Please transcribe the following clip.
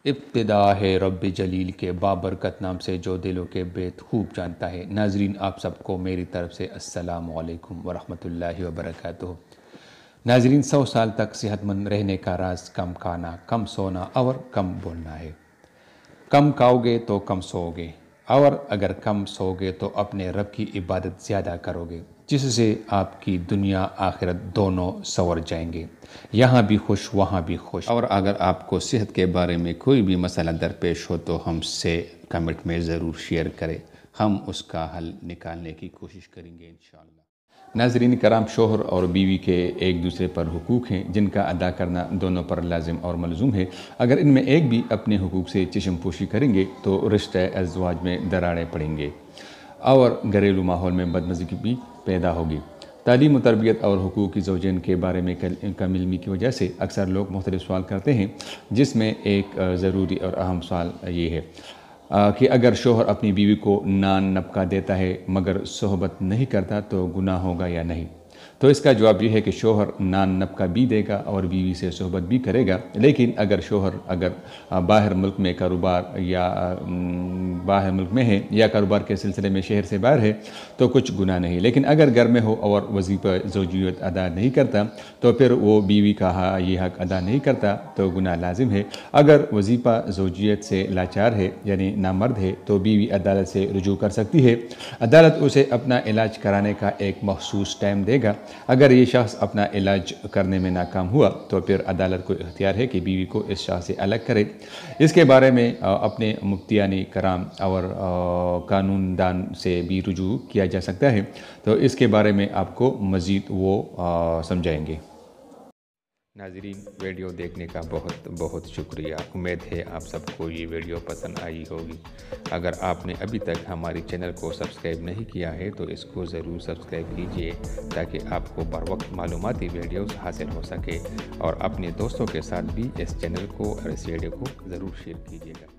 ابتدا ہے رب جلیل کے بابرکت نام سے جو دلوں کے بیت خوب جانتا ہے۔ ناظرین آپ سب کو میری طرف سے السلام علیکم ورحمۃ اللہ وبرکاتہ۔ ناظرین 100 سال تک صحت مند رہنے کا راز کم کھانا، کم سونا اور کم بولنا ہے۔ کم کھاؤ گے تو کم سو گے، اور اگر کم سو گے تو اپنے رب کی عبادت زیادہ کرو گے، جس سے آپ کی دنیا آخرت دونوں سنور جائیں گے، یہاں بھی خوش وہاں بھی خوش۔ اور اگر آپ کو صحت کے بارے میں کوئی بھی مسئلہ درپیش ہو تو ہم سے کمنٹ میں ضرور شیئر کریں، ہم اس کا حل نکالنے کی کوشش کریں گے انشاءاللہ۔ ناظرین کرام، شوہر اور بیوی کے ایک دوسرے پر حقوق ہیں جن کا ادا کرنا دونوں پر لازم اور ملزوم ہے۔ اگر ان میں ایک بھی اپنے حقوق سے چشم پوشی کریں گے تو رشتہ ازدواج میں دراڑیں پڑیں گے اور گھریلو ماحول میں بدمزگی بھی پیدا ہوگی۔ تعلیم و تربیت اور حقوق زوجین کے بارے میں کم علمی کی وجہ سے اکثر لوگ مختلف سوال کرتے ہیں، جس میں ایک ضروری اور اہم سوال یہ ہے کہ اگر شوہر اپنی بیوی کو نان نپکا دیتا ہے مگر صحبت نہیں کرتا تو گناہ ہوگا یا نہیں؟ تو اس کا جواب یہ ہے کہ شوہر نان نپکا بھی دے گا اور بیوی سے صحبت بھی کرے گا، لیکن اگر شوہر باہر ملک میں کاروبار یا باہر ملک میں ہے یا کاروبار کے سلسلے میں شہر سے باہر ہے تو کچھ گناہ نہیں، لیکن اگر گھر میں ہو اور وظیفہ زوجیت ادا نہیں کرتا تو پھر وہ بیوی کا یہ حق ادا نہیں کرتا تو گناہ لازم ہے۔ اگر وظیفہ زوجیت سے لاچار ہے یعنی نامرد ہے تو بیوی عدالت سے رجوع کر سکتی ہے، عدالت اسے اپنا علاج کرانے کا ایک مخصوص ٹائم دے گا۔ اگر یہ شخص اپنا علاج کرنے میں ناکام ہوا تو پھر عدالت کو اختیار ہے کہ بیوی کو اس شخص سے الگ کرے۔ اس کے بارے میں اپنے مفتیان کرام اور قانون دان سے بھی رجوع کیا جا سکتا ہے، تو اس کے بارے میں آپ کو مزید وہ سمجھائیں گے۔ ناظرین ویڈیو دیکھنے کا بہت بہت شکریہ، امید ہے آپ سب کو یہ ویڈیو پسند آئی ہوگی۔ اگر آپ نے ابھی تک ہماری چینل کو سبسکرائب نہیں کیا ہے تو اس کو ضرور سبسکرائب کیجئے تاکہ آپ کو بر وقت معلوماتی ویڈیوز حاصل ہو سکے، اور اپنے دوستوں کے ساتھ بھی اس چینل کو اور اس ویڈیو کو ضرور شیئر کیجئے گا۔